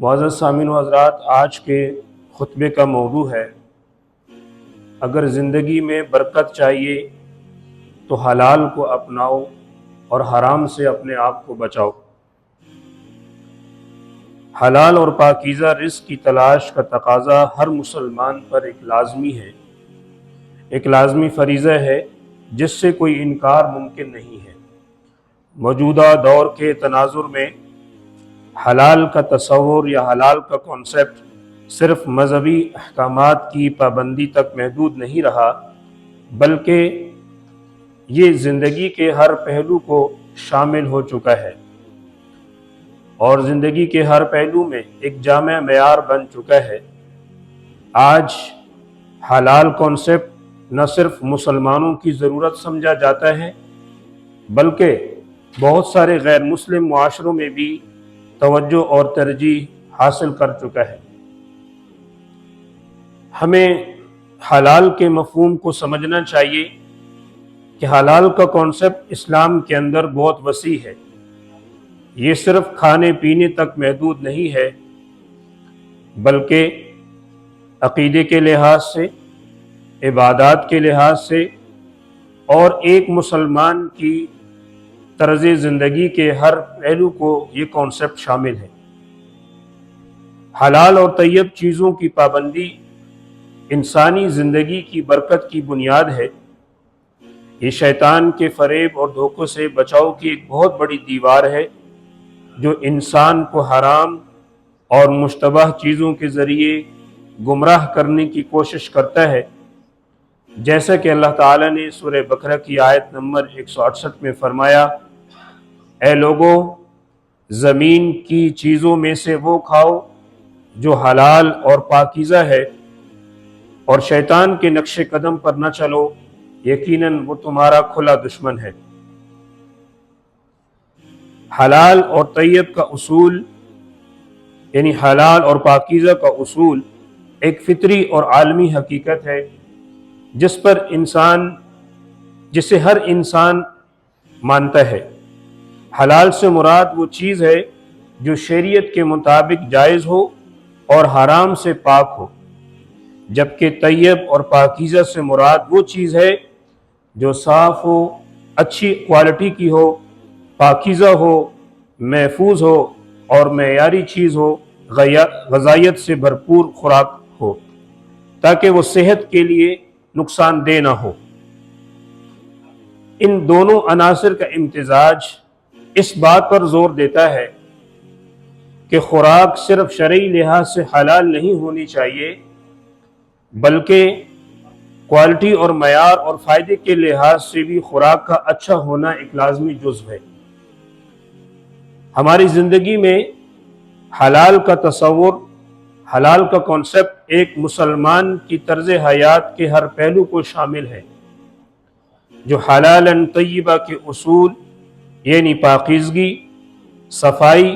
معزز سامعین و حضرات، آج کے خطبے کا موضوع ہے اگر زندگی میں برکت چاہیے تو حلال کو اپناؤ اور حرام سے اپنے آپ کو بچاؤ۔ حلال اور پاکیزہ رزق کی تلاش کا تقاضا ہر مسلمان پر ایک لازمی ہے، ایک لازمی فریضہ ہے جس سے کوئی انکار ممکن نہیں ہے۔ موجودہ دور کے تناظر میں حلال کا تصور یا حلال کا کانسیپٹ صرف مذہبی احکامات کی پابندی تک محدود نہیں رہا، بلکہ یہ زندگی کے ہر پہلو کو شامل ہو چکا ہے اور زندگی کے ہر پہلو میں ایک جامع معیار بن چکا ہے۔ آج حلال کانسیپٹ نہ صرف مسلمانوں کی ضرورت سمجھا جاتا ہے بلکہ بہت سارے غیر مسلم معاشروں میں بھی توجہ اور ترجیح حاصل کر چکا ہے۔ ہمیں حلال کے مفہوم کو سمجھنا چاہیے کہ حلال کا کانسیپٹ اسلام کے اندر بہت وسیع ہے۔ یہ صرف کھانے پینے تک محدود نہیں ہے بلکہ عقیدے کے لحاظ سے، عبادات کے لحاظ سے اور ایک مسلمان کی طرز زندگی کے ہر پہلو کو یہ کانسیپٹ شامل ہے۔ حلال اور طیب چیزوں کی پابندی انسانی زندگی کی برکت کی بنیاد ہے۔ یہ شیطان کے فریب اور دھوکوں سے بچاؤ کی ایک بہت بڑی دیوار ہے جو انسان کو حرام اور مشتبہ چیزوں کے ذریعے گمراہ کرنے کی کوشش کرتا ہے، جیسا کہ اللہ تعالیٰ نے سورہ بقرہ کی آیت نمبر 168 میں فرمایا، اے لوگو، زمین کی چیزوں میں سے وہ کھاؤ جو حلال اور پاکیزہ ہے اور شیطان کے نقش قدم پر نہ چلو، یقیناً وہ تمہارا کھلا دشمن ہے۔ حلال اور طیب کا اصول یعنی حلال اور پاکیزہ کا اصول ایک فطری اور عالمی حقیقت ہے جسے ہر انسان مانتا ہے۔ حلال سے مراد وہ چیز ہے جو شریعت کے مطابق جائز ہو اور حرام سے پاک ہو، جبکہ طیب اور پاکیزہ سے مراد وہ چیز ہے جو صاف ہو، اچھی کوالٹی کی ہو، پاکیزہ ہو، محفوظ ہو اور معیاری چیز ہو، غذائیت سے بھرپور خوراک ہو تاکہ وہ صحت کے لیے نقصان دہ نہ ہو۔ ان دونوں عناصر کا امتزاج اس بات پر زور دیتا ہے کہ خوراک صرف شرعی لحاظ سے حلال نہیں ہونی چاہیے بلکہ کوالٹی اور معیار اور فائدے کے لحاظ سے بھی خوراک کا اچھا ہونا ایک لازمی جزو ہے۔ ہماری زندگی میں حلال کا تصور، حلال کا کانسیپٹ ایک مسلمان کی طرز حیات کے ہر پہلو کو شامل ہے جو حلال طیبہ کے اصول یعنی پاکیزگی، صفائی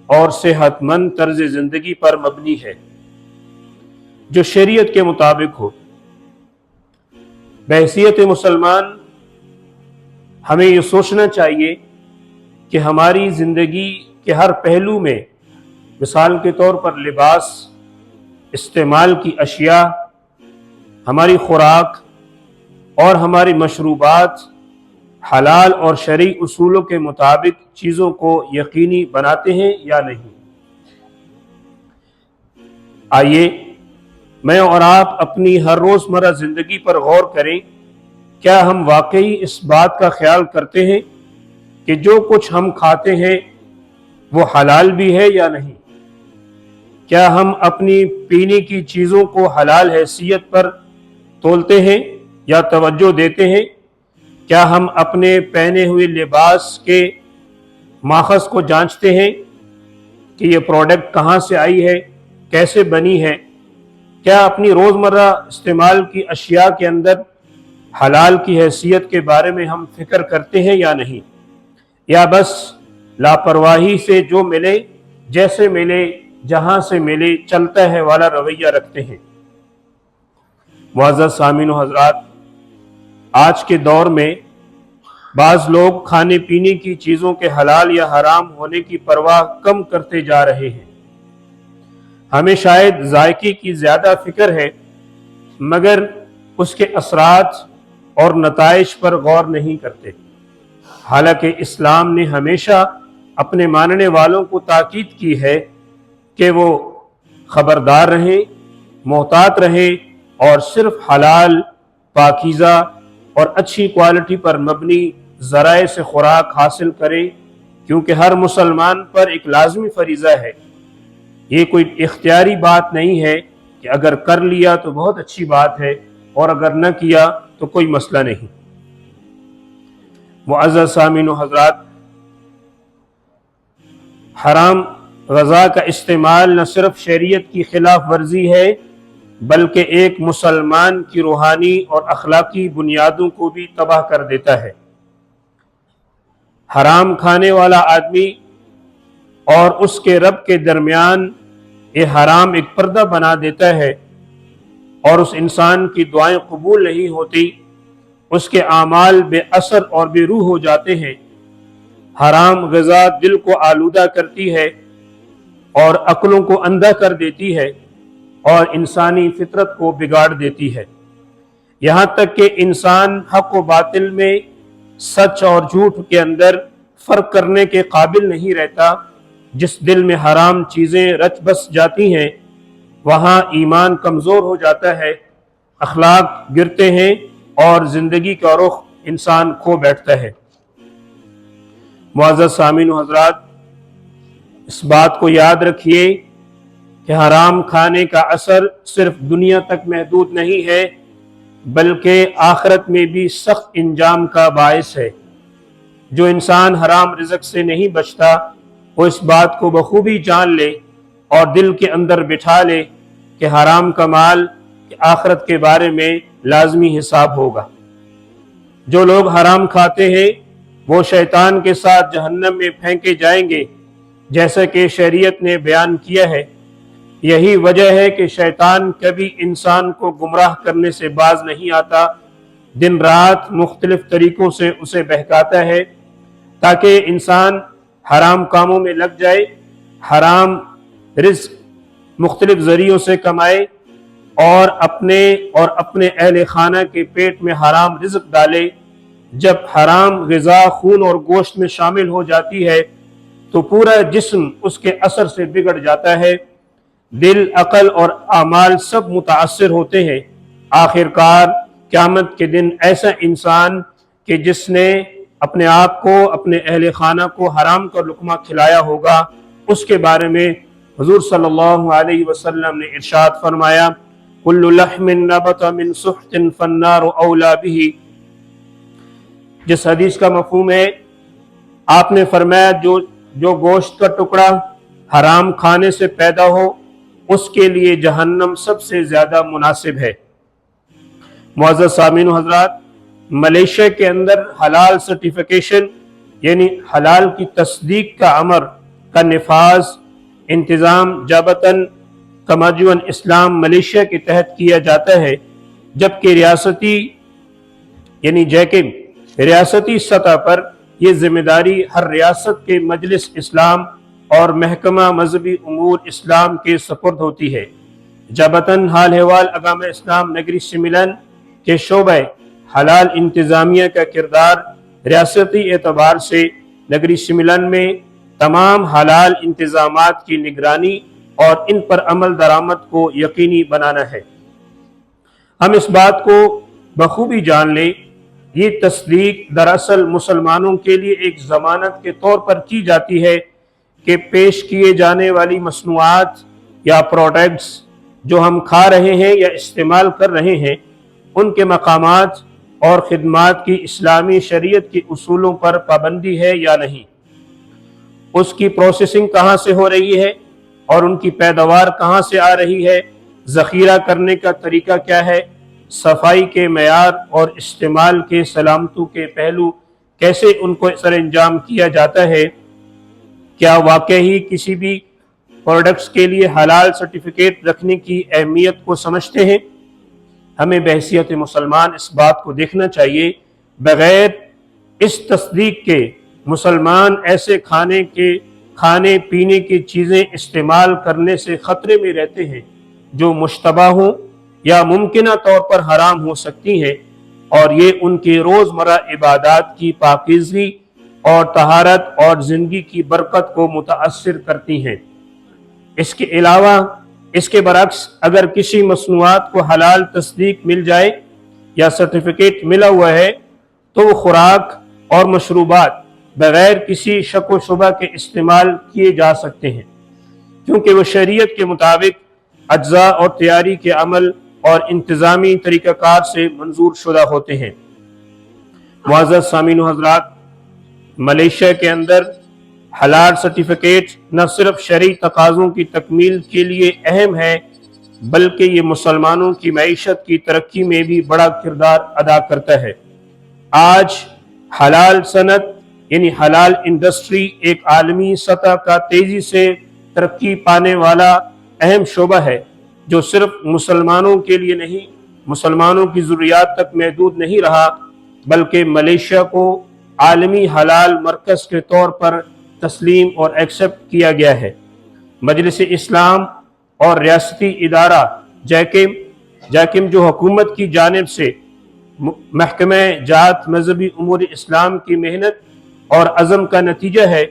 اور صحت مند طرز زندگی پر مبنی ہے، جو شریعت کے مطابق ہو۔ بحیثیت مسلمان ہمیں یہ سوچنا چاہیے کہ ہماری زندگی کے ہر پہلو میں، مثال کے طور پر لباس، استعمال کی اشیاء، ہماری خوراک اور ہماری مشروبات حلال اور شرعی اصولوں کے مطابق چیزوں کو یقینی بناتے ہیں یا نہیں۔ آئیے میں اور آپ اپنی ہر روزمرہ زندگی پر غور کریں، کیا ہم واقعی اس بات کا خیال کرتے ہیں کہ جو کچھ ہم کھاتے ہیں وہ حلال بھی ہے یا نہیں؟ کیا ہم اپنی پینے کی چیزوں کو حلال حیثیت پر تولتے ہیں یا توجہ دیتے ہیں؟ کیا ہم اپنے پہنے ہوئے لباس کے ماخذ کو جانچتے ہیں کہ یہ پروڈکٹ کہاں سے آئی ہے، کیسے بنی ہے؟ کیا اپنی روزمرہ استعمال کی اشیاء کے اندر حلال کی حیثیت کے بارے میں ہم فکر کرتے ہیں یا نہیں؟ یا بس لاپرواہی سے جو ملے، جیسے ملے، جہاں سے ملے، چلتا ہے والا رویہ رکھتے ہیں؟ معزز سامعین و حضرات، آج کے دور میں بعض لوگ کھانے پینے کی چیزوں کے حلال یا حرام ہونے کی پرواہ کم کرتے جا رہے ہیں۔ ہمیں شاید ذائقے کی زیادہ فکر ہے مگر اس کے اثرات اور نتائج پر غور نہیں کرتے۔ حالانکہ اسلام نے ہمیشہ اپنے ماننے والوں کو تاکید کی ہے کہ وہ خبردار رہیں، محتاط رہیں اور صرف حلال، پاکیزہ اور اچھی کوالٹی پر مبنی ذرائع سے خوراک حاصل کریں، کیونکہ ہر مسلمان پر ایک لازمی فریضہ ہے۔ یہ کوئی اختیاری بات نہیں ہے کہ اگر کر لیا تو بہت اچھی بات ہے اور اگر نہ کیا تو کوئی مسئلہ نہیں۔ معزز سامعین و حضرات، حرام غذا کا استعمال نہ صرف شریعت کی خلاف ورزی ہے بلکہ ایک مسلمان کی روحانی اور اخلاقی بنیادوں کو بھی تباہ کر دیتا ہے۔ حرام کھانے والا آدمی اور اس کے رب کے درمیان یہ حرام ایک پردہ بنا دیتا ہے اور اس انسان کی دعائیں قبول نہیں ہوتی، اس کے اعمال بے اثر اور بے روح ہو جاتے ہیں۔ حرام غذا دل کو آلودہ کرتی ہے اور عقلوں کو اندھا کر دیتی ہے اور انسانی فطرت کو بگاڑ دیتی ہے، یہاں تک کہ انسان حق و باطل میں، سچ اور جھوٹ کے اندر فرق کرنے کے قابل نہیں رہتا۔ جس دل میں حرام چیزیں رچ بس جاتی ہیں وہاں ایمان کمزور ہو جاتا ہے، اخلاق گرتے ہیں اور زندگی کا رخ انسان کھو بیٹھتا ہے۔ معزز سامعین و حضرات، اس بات کو یاد رکھیے کہ حرام کھانے کا اثر صرف دنیا تک محدود نہیں ہے بلکہ آخرت میں بھی سخت انجام کا باعث ہے۔ جو انسان حرام رزق سے نہیں بچتا وہ اس بات کو بخوبی جان لے اور دل کے اندر بٹھا لے کہ حرام کا مال آخرت کے بارے میں لازمی حساب ہوگا۔ جو لوگ حرام کھاتے ہیں وہ شیطان کے ساتھ جہنم میں پھینکے جائیں گے، جیسا کہ شریعت نے بیان کیا ہے۔ یہی وجہ ہے کہ شیطان کبھی انسان کو گمراہ کرنے سے باز نہیں آتا، دن رات مختلف طریقوں سے اسے بہکاتا ہے تاکہ انسان حرام کاموں میں لگ جائے، حرام رزق مختلف ذریعوں سے کمائے اور اپنے اہل خانہ کے پیٹ میں حرام رزق ڈالے۔ جب حرام غذا خون اور گوشت میں شامل ہو جاتی ہے تو پورا جسم اس کے اثر سے بگڑ جاتا ہے، دل، عقل اور اعمال سب متاثر ہوتے ہیں۔ آخر کار قیامت کے دن ایسا انسان کہ جس نے اپنے آپ کو، اپنے اہل خانہ کو حرام کا لقمہ کھلایا ہوگا، اس کے بارے میں حضور صلی اللہ علیہ وسلم نے ارشاد فرمایا، کل لحم نبت من سحت فالنار اولا به۔ جس حدیث کا مفہوم ہے، آپ نے فرمایا جو گوشت کا ٹکڑا حرام کھانے سے پیدا ہو اس کے لیے جہنم سب سے زیادہ مناسب ہے۔ معزز سامعین و حضرات، ملیشیا کے اندر حلال سرٹیفیکیشن یعنی حلال کی تصدیق کا امر کا نفاذ انتظام جابتاً کماجون اسلام ملیشیا کے تحت کیا جاتا ہے، جبکہ ریاستی سطح پر یہ ذمہ داری ہر ریاست کے مجلس اسلام اور محکمہ مذہبی امور اسلام کے سپرد ہوتی ہے۔ جابتاً حال حوال اقامہ اسلام نگری سملن کے شعبہ حلال انتظامیہ کا کردار ریاستی اعتبار سے نگری سملن میں تمام حلال انتظامات کی نگرانی اور ان پر عمل درآمد کو یقینی بنانا ہے۔ ہم اس بات کو بخوبی جان لیں، یہ تصدیق دراصل مسلمانوں کے لیے ایک ضمانت کے طور پر کی جاتی ہے کہ پیش کیے جانے والی مصنوعات یا پروڈکٹس جو ہم کھا رہے ہیں یا استعمال کر رہے ہیں ان کے مقامات اور خدمات کی اسلامی شریعت کے اصولوں پر پابندی ہے یا نہیں، اس کی پروسیسنگ کہاں سے ہو رہی ہے اور ان کی پیداوار کہاں سے آ رہی ہے، ذخیرہ کرنے کا طریقہ کیا ہے، صفائی کے معیار اور استعمال کے سلامتوں کے پہلو کیسے ان کو سر انجام کیا جاتا ہے، کیا واقعی کسی بھی پروڈکٹس کے لیے حلال سرٹیفکیٹ رکھنے کی اہمیت کو سمجھتے ہیں۔ ہمیں بحیثیت مسلمان اس بات کو دیکھنا چاہیے، بغیر اس تصدیق کے مسلمان ایسے کھانے پینے کی چیزیں استعمال کرنے سے خطرے میں رہتے ہیں جو مشتبہ ہوں یا ممکنہ طور پر حرام ہو سکتی ہیں، اور یہ ان کی روزمرہ عبادات کی پاکیزگی اور طہارت اور زندگی کی برکت کو متاثر کرتی ہیں۔ اس کے علاوہ اس کے برعکس اگر کسی مصنوعات کو حلال تصدیق مل جائے یا سرٹیفکیٹ ملا ہوا ہے تو وہ خوراک اور مشروبات بغیر کسی شک و شبہ کے استعمال کیے جا سکتے ہیں، کیونکہ وہ شریعت کے مطابق اجزاء اور تیاری کے عمل اور انتظامی طریقہ کار سے منظور شدہ ہوتے ہیں۔ معزز سامعین و حضرات، ملیشیا کے اندر حلال سرٹیفکیٹ نہ صرف شرعی تقاضوں کی تکمیل کے لیے اہم ہے بلکہ یہ مسلمانوں کی معیشت کی ترقی میں بھی بڑا کردار ادا کرتا ہے۔ آج حلال صنعت یعنی حلال انڈسٹری ایک عالمی سطح کا تیزی سے ترقی پانے والا اہم شعبہ ہے جو صرف مسلمانوں کے لیے نہیں، مسلمانوں کی ضروریات تک محدود نہیں رہا بلکہ ملیشیا کو عالمی حلال مرکز کے طور پر تسلیم اور ایکسپٹ کیا گیا ہے۔ مجلس اسلام اور ریاستی ادارہ جیکم جو حکومت کی جانب سے محکمہ جات مذہبی امور اسلام کی محنت اور عزم کا نتیجہ ہے،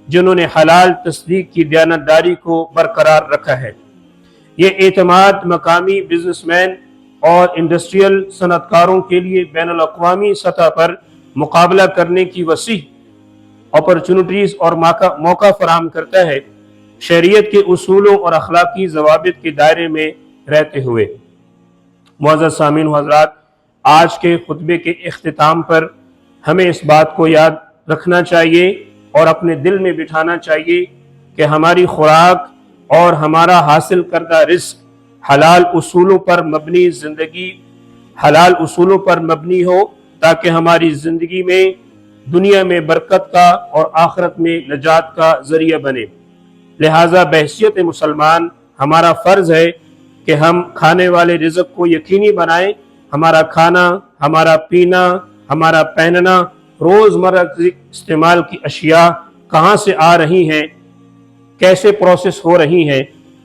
جنہوں نے حلال تصدیق کی دیانتداری کو برقرار رکھا ہے۔ یہ اعتماد مقامی بزنس مین اور انڈسٹریل صنعت کاروں کے لیے بین الاقوامی سطح پر مقابلہ کرنے کی وسیع اپرچونٹیز اور موقع فراہم کرتا ہے، شریعت کے اصولوں اور اخلاقی ضوابط کے دائرے میں رہتے ہوئے۔ معزز سامعین و حضرات، آج کے خطبے کے اختتام پر ہمیں اس بات کو یاد رکھنا چاہیے اور اپنے دل میں بٹھانا چاہیے کہ ہماری خوراک اور ہمارا حاصل کردہ رزق حلال اصولوں پر مبنی ہو تاکہ ہماری زندگی میں دنیا میں برکت کا اور آخرت میں نجات کا ذریعہ بنے۔ لہٰذا بحیثیت مسلمان ہمارا فرض ہے کہ ہم کھانے والے رزق کو یقینی بنائیں۔ ہمارا کھانا، ہمارا پینا، ہمارا پہننا، روزمرہ استعمال کی اشیاء کہاں سے آ رہی ہیں، کیسے پروسیس ہو رہی ہیں،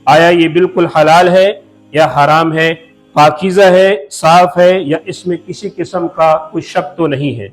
آیا یہ بالکل حلال ہے یا حرام ہے، پاکیزہ ہے، صاف ہے یا اس میں کسی قسم کا کوئی شک تو نہیں ہے۔